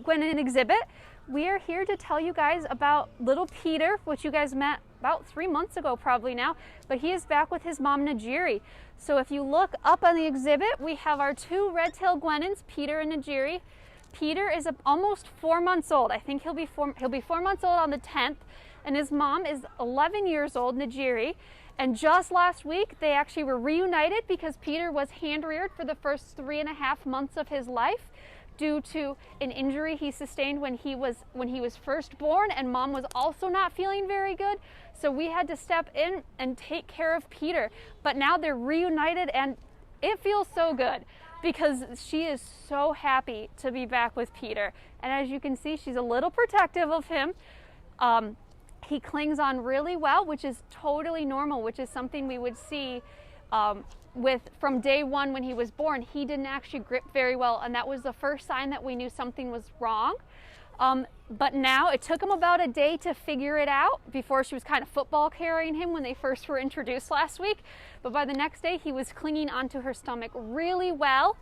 guenon exhibit. We are here to tell you guys about little Peter, which you guys met about 3 months ago probably now, but he is back with his mom Najiri. So if you look up on the exhibit, we have our 2 red-tailed guenons, Peter and Najiri. Peter is almost 4 months old. I think he'll be 4 months old on the 10th, and his mom is 11 years old, Najiri. And just last week, they actually were reunited because Peter was hand-reared for the first 3.5 months of his life due to an injury he sustained when he was first born, and mom was also not feeling very good. So we had to step in and take care of Peter. But now they're reunited, and it feels so good because she is so happy to be back with Peter. And as you can see, she's a little protective of him. He clings on really well, which is totally normal, which is something we would see from day one when he was born. He didn't actually grip very well, and that was the first sign that we knew something was wrong. But now it took him about a day to figure it out. Before, she was kind of football carrying him when they first were introduced last week. But by the next day, he was clinging onto her stomach really well,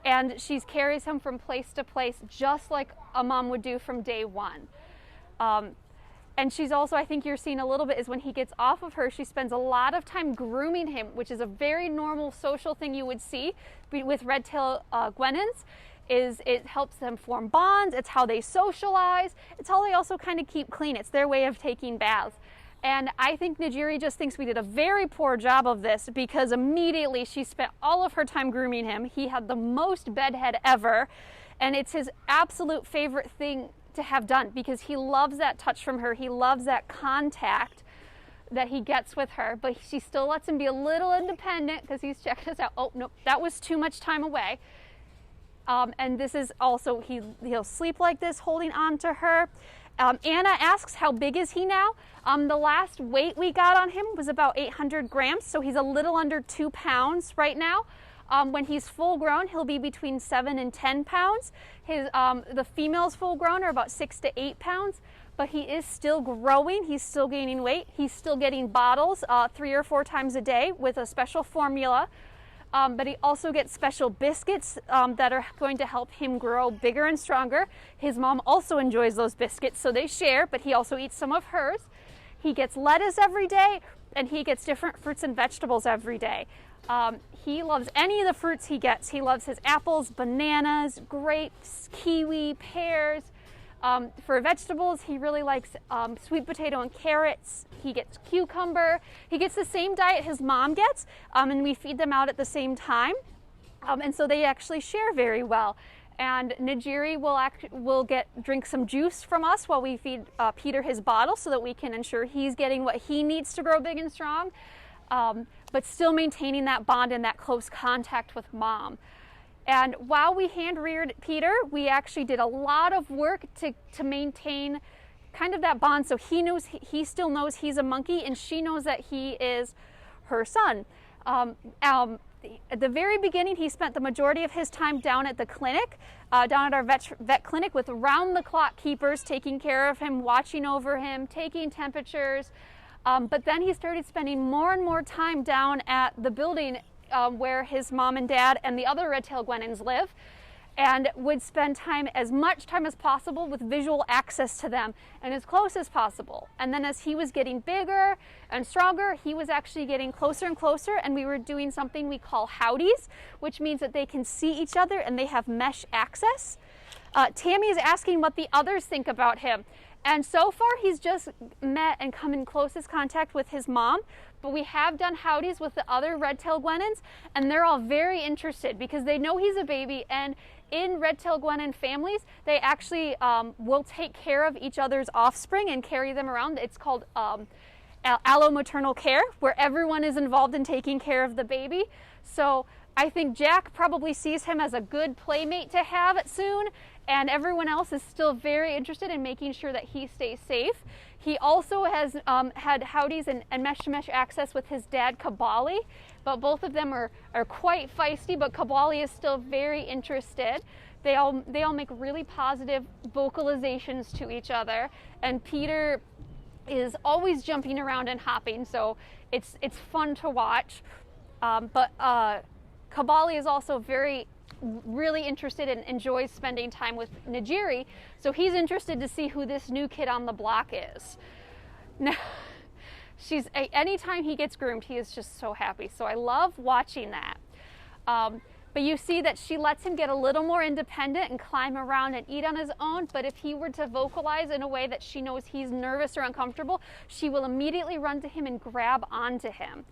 and she carries him from place to place just like a mom would do from day one. And she's also, I think you're seeing a little bit, is when he gets off of her, she spends a lot of time grooming him, which is a very normal social thing you would see with red-tailed guenons. It helps them form bonds. It's how they socialize. It's how they also kind of keep clean. It's their way of taking baths. And I think Najiri just thinks we did a very poor job of this because immediately she spent all of her time grooming him. He had the most bedhead ever, and it's his absolute favorite thing to have done because he loves that touch from her. He loves that contact that he gets with her, but she still lets him be a little independent because he's checking us out. Oh, no, that was too much time away. And this is also, he'll sleep like this, holding on to her. Anna asks, how big is he now? The last weight we got on him was about 800 grams, so he's a little under 2 pounds right now. When he's full grown, he'll be between 7 and 10 pounds. The females full grown are about 6 to 8 pounds, but he is still growing. He's still gaining weight. He's still getting bottles 3 or 4 times a day with a special formula. But he also gets special biscuits that are going to help him grow bigger and stronger. His mom also enjoys those biscuits, so they share, but he also eats some of hers. He gets lettuce every day, and he gets different fruits and vegetables every day. He loves any of the fruits he gets. He loves his apples, bananas, grapes, kiwi, pears. For vegetables, he really likes sweet potato and carrots. He gets cucumber. He gets the same diet his mom gets, and we feed them out at the same time. And so they actually share very well. And Najiri will drink some juice from us while we feed Peter his bottle so that we can ensure he's getting what he needs to grow big and strong, but still maintaining that bond and that close contact with mom. And while we hand-reared Peter, we actually did a lot of work to maintain kind of that bond, so he still knows he's a monkey, and she knows that he is her son. At the very beginning, he spent the majority of his time down at the clinic, down at our vet clinic, with round-the-clock keepers taking care of him, watching over him, taking temperatures. But then he started spending more and more time down at the building where his mom and dad and the other red-tailed guenons live, and would spend as much time as possible with visual access to them and as close as possible. And then as he was getting bigger and stronger, he was actually getting closer and closer, and we were doing something we call howdies, which means that they can see each other and they have mesh access. Tammy is asking what the others think about him. And so far, he's just met and come in closest contact with his mom, but we have done howdies with the other red-tailed guenons, and they're all very interested because they know he's a baby, and in red-tailed guenon families, they actually will take care of each other's offspring and carry them around. It's called allomaternal care, where everyone is involved in taking care of the baby. So I think Jack probably sees him as a good playmate to have soon, and everyone else is still very interested in making sure that he stays safe. He also has had howdies and mesh-to-mesh access with his dad, Kabali, but both of them are quite feisty, but Kabali is still very interested. They all make really positive vocalizations to each other, and Peter is always jumping around and hopping, so it's fun to watch. But Kabali is also very really interested and enjoys spending time with Najiri. So he's interested to see who this new kid on the block is. Now, anytime he gets groomed, he is just so happy. So I love watching that. But you see that she lets him get a little more independent and climb around and eat on his own. But if he were to vocalize in a way that she knows he's nervous or uncomfortable, she will immediately run to him and grab onto him.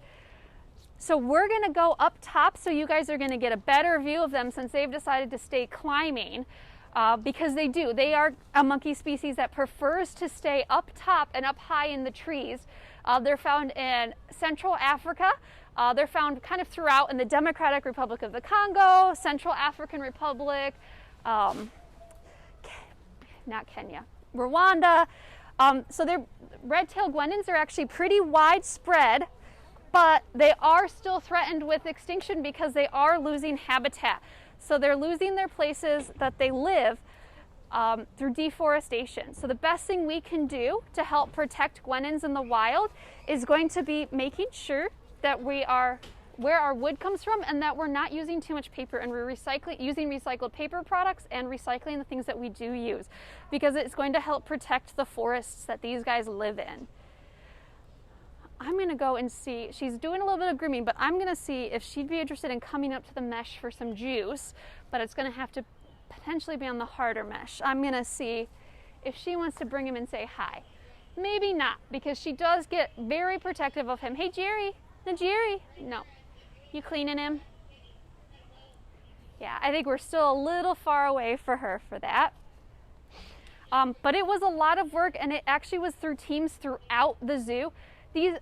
So we're going to go up top so you guys are going to get a better view of them since they've decided to stay climbing. Because they do. They are a monkey species that prefers to stay up top and up high in the trees. They're found in Central Africa. They're found kind of throughout in the Democratic Republic of the Congo, Central African Republic, not Kenya, Rwanda. So their red-tailed guenons are actually pretty widespread, but they are still threatened with extinction because they are losing habitat. So they're losing their places that they live through deforestation. So the best thing we can do to help protect guenons in the wild is going to be making sure that we are where our wood comes from and that we're not using too much paper, and we're using recycled paper products and recycling the things that we do use, because it's going to help protect the forests that these guys live in. I'm going to go and see, she's doing a little bit of grooming, but I'm going to see if she'd be interested in coming up to the mesh for some juice, but it's going to have to potentially be on the harder mesh. I'm going to see if she wants to bring him and say hi. Maybe not, because she does get very protective of him. Hey, Jerry, Najiri. No. You cleaning him? Yeah, I think we're still a little far away for her for that. But it was a lot of work, and it actually was through teams throughout the zoo. These,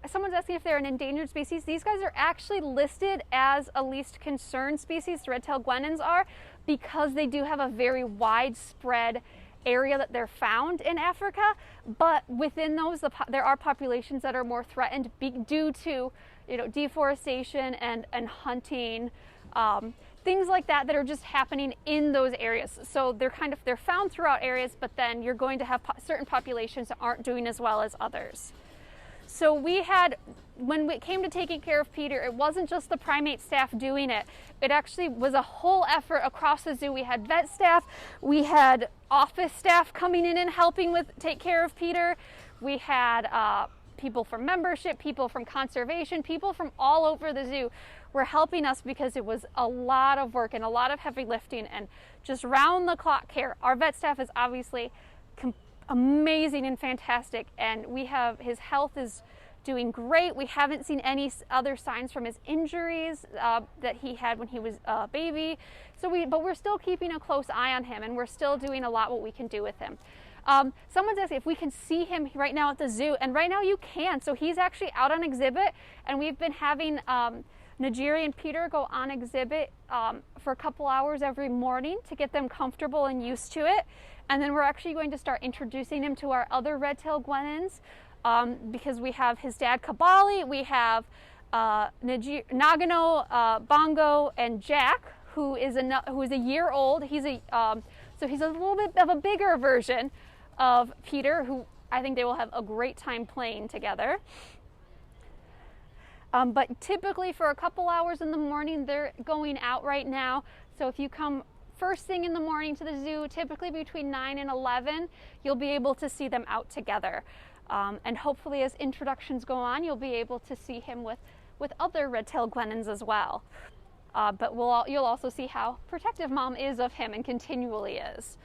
someone's asking if they're an endangered species. These guys are actually listed as a least concern species, the red-tailed guenons are, because they do have a very widespread area that they're found in Africa. But within those, there are populations that are more threatened due to, deforestation and hunting, things like that are just happening in those areas. So they're found throughout areas, but then you're going to have certain populations that aren't doing as well as others. So when it came to taking care of Peter, it wasn't just the primate staff doing it. It actually was a whole effort across the zoo. We had vet staff, we had office staff coming in and helping take care of Peter. We had people from membership, people from conservation, people from all over the zoo were helping us because it was a lot of work and a lot of heavy lifting and just round the clock care. Our vet staff is obviously amazing and fantastic, and his health is doing great. We haven't seen any other signs from his injuries that he had when he was a baby. But we're still keeping a close eye on him, and we're still doing a lot what we can do with him. Someone's asking if we can see him right now at the zoo, and right now you can. So he's actually out on exhibit, and we've been having Najiri and Peter go on exhibit for a couple hours every morning to get them comfortable and used to it. And then we're actually going to start introducing him to our other red-tailed guenons because we have his dad Kabali, we have Nagano, Bongo, and Jack, who is a year old. So he's a little bit of a bigger version of Peter, who I think they will have a great time playing together. But typically for a couple hours in the morning, they're going out right now. So if you come first thing in the morning to the zoo, typically between 9 and 11, you'll be able to see them out together. And hopefully as introductions go on, you'll be able to see him with other red-tailed guenons as well. But you'll also see how protective mom is of him and continually is.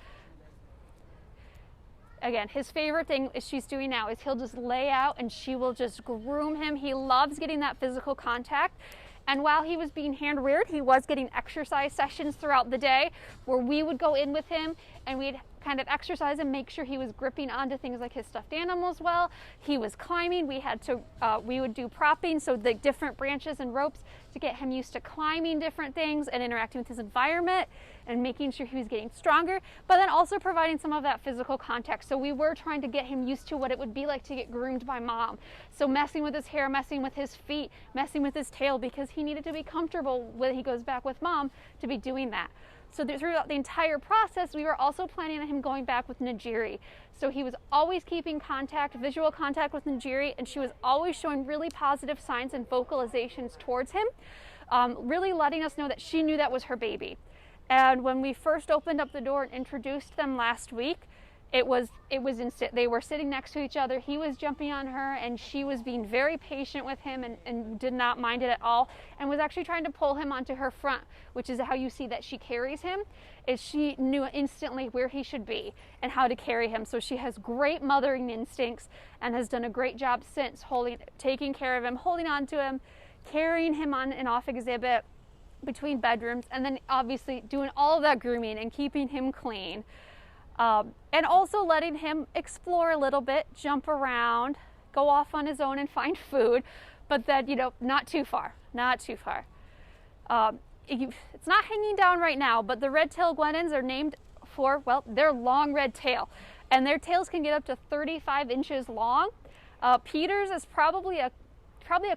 Again, his favorite thing she's doing now is he'll just lay out and she will just groom him. He loves getting that physical contact. And while he was being hand reared, he was getting exercise sessions throughout the day where we would go in with him and we'd kind of exercise and make sure he was gripping onto things like his stuffed animals well. He was climbing. We would do propping, so the different branches and ropes to get him used to climbing different things and interacting with his environment and making sure he was getting stronger, but then also providing some of that physical contact. So we were trying to get him used to what it would be like to get groomed by mom. So messing with his hair, messing with his feet, messing with his tail, because he needed to be comfortable when he goes back with mom to be doing that. So throughout the entire process, we were also planning on him going back with Najiri. So he was always keeping visual contact with Najiri, and she was always showing really positive signs and vocalizations towards him, really letting us know that she knew that was her baby. And when we first opened up the door and introduced them last week, it was instant. They were sitting next to each other. He was jumping on her, and she was being very patient with him and did not mind it at all, and was actually trying to pull him onto her front, which is how you see that she carries him, is she knew instantly where he should be and how to carry him. So she has great mothering instincts and has done a great job since taking care of him, holding on to him, carrying him on and off exhibit between bedrooms, and then obviously doing all of that grooming and keeping him clean. And also letting him explore a little bit, jump around, go off on his own and find food, but then, not too far, not too far. It's not hanging down right now, but the red-tailed guenons are named for, well, their long red tail, and their tails can get up to 35 inches long. Peter's is probably a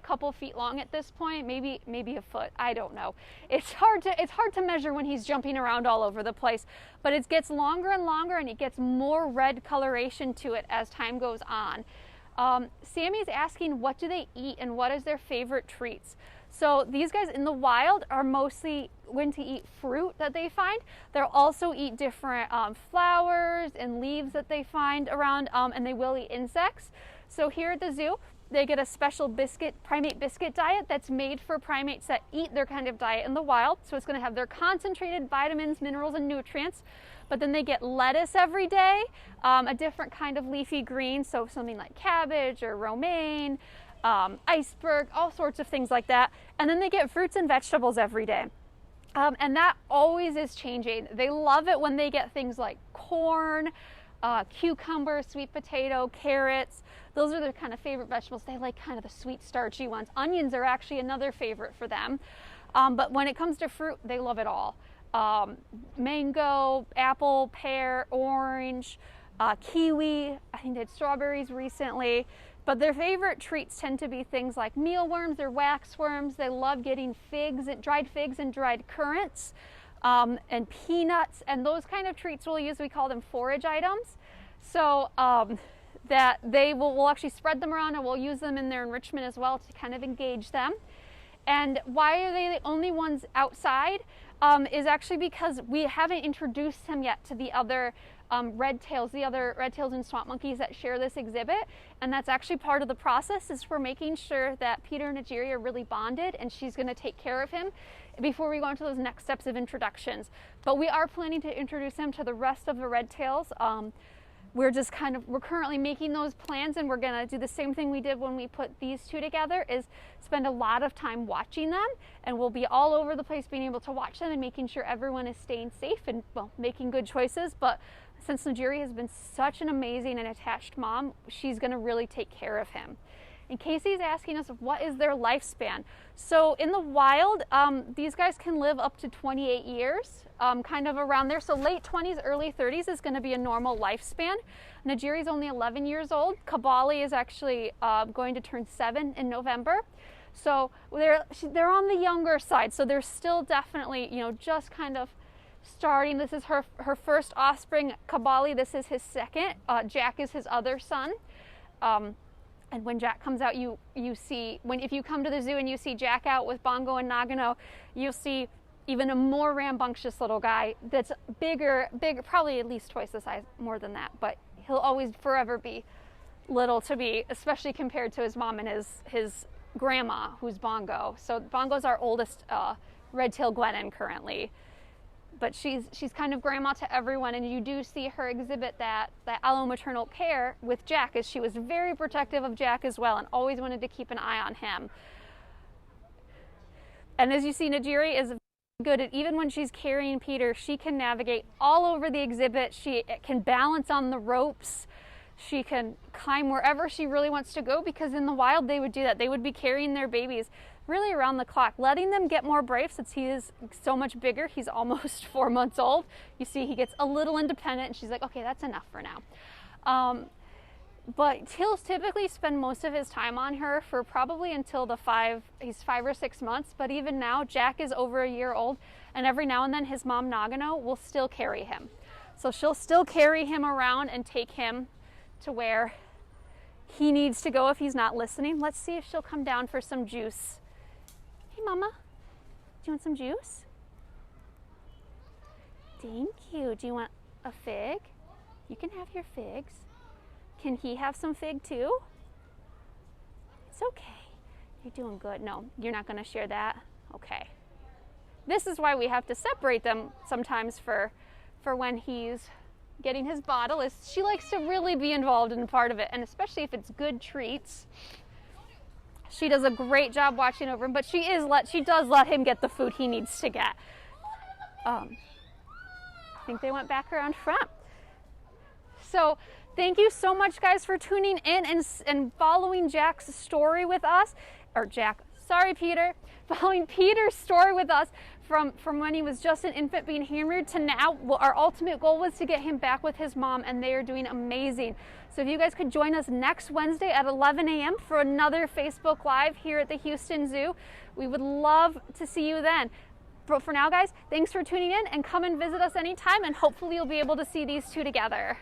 couple feet long at this point, maybe a foot. I don't know. It's hard to measure when he's jumping around all over the place, but it gets longer and longer, and it gets more red coloration to it as time goes on. Sammy's asking, what do they eat and what is their favorite treats? So these guys in the wild are mostly going to eat fruit that they find. They'll also eat different flowers and leaves that they find around, and they will eat insects. So here at the zoo, they get a special primate biscuit diet that's made for primates that eat their kind of diet in the wild. So it's going to have their concentrated vitamins, minerals, and nutrients. But then they get lettuce every day, a different kind of leafy green, so something like cabbage or romaine, iceberg, all sorts of things like that. And then they get fruits and vegetables every day. And that always is changing. They love it when they get things like corn, cucumber, sweet potato, carrots. Those are their kind of favorite vegetables. They like kind of the sweet, starchy ones. Onions are actually another favorite for them. But when it comes to fruit, they love it all. Mango, apple, pear, orange, kiwi. I think they had strawberries recently. But their favorite treats tend to be things like mealworms or waxworms. They love getting dried figs and dried currants, and peanuts, and those kind of treats we'll use. We call them forage items. So that we'll actually spread them around, and we'll use them in their enrichment as well to kind of engage them. And why are they the only ones outside? Is actually because we haven't introduced them yet to the other red tails and swamp monkeys that share this exhibit. And that's actually part of the process, is we're making sure that Peter and Najiri are really bonded, and she's going to take care of him before we go into those next steps of introductions. But we are planning to introduce him to the rest of the red tails. We're currently making those plans, and we're going to do the same thing we did when we put these two together, is spend a lot of time watching them, and we'll be all over the place being able to watch them and making sure everyone is staying safe and, well, making good choices. But since Najiri has been such an amazing and attached mom, she's going to really take care of him. And Casey's asking us, what is their lifespan? So in the wild, these guys can live up to 28 years, kind of around there. So late 20s, early 30s is going to be a normal lifespan. Najiri's only 11 years old. Kabali is actually going to turn 7 in November. So they're on the younger side. So they're still definitely, just kind of starting. This is her first offspring, Kabali. This is his second. Jack is his other son. And when Jack comes out, you see, if you come to the zoo and you see Jack out with Bongo and Nagano, you'll see even a more rambunctious little guy that's bigger, probably at least twice the size, more than that. But he'll always forever be little to me, especially compared to his mom and his grandma, who's Bongo. So Bongo's our oldest red-tailed guenon currently. But she's kind of grandma to everyone, and you do see her exhibit that allo-maternal care with Jack, as she was very protective of Jack as well and always wanted to keep an eye on him. And as you see, Najiri is good at, even when she's carrying Peter, she can navigate all over the exhibit. She can balance on the ropes. She can climb wherever she really wants to go, because in the wild they would do that. They would be carrying their babies really around the clock, letting them get more brave since he is so much bigger. He's almost 4 months old. You see he gets a little independent, and she's like, okay, that's enough for now. But he'll typically spend most of his time on her for probably until he's 5 or 6 months. But even now, Jack is over a year old, and every now and then his mom, Nagano, will still carry him. So she'll still carry him around and take him to where he needs to go if he's not listening. Let's see if she'll come down for some juice. Hey, Mama, do you want some juice? Thank you. Do you want a fig? You can have your figs. Can he have some fig too? It's okay. You're doing good. No, you're not going to share that? Okay. This is why we have to separate them sometimes for when he's getting his bottle. Is she likes to really be involved in part of it, and especially if it's good treats. She does a great job watching over him, but she does let him get the food he needs to get. I think they went back around front. So thank you so much, guys, for tuning in and following Jack's story with us. Or Peter. Following Peter's story with us from when he was just an infant being hand-reared to now. Well, our ultimate goal was to get him back with his mom, and they are doing amazing. So if you guys could join us next Wednesday at 11 a.m. for another Facebook Live here at the Houston Zoo, we would love to see you then. But for now, guys, thanks for tuning in, and come and visit us anytime, and hopefully you'll be able to see these two together.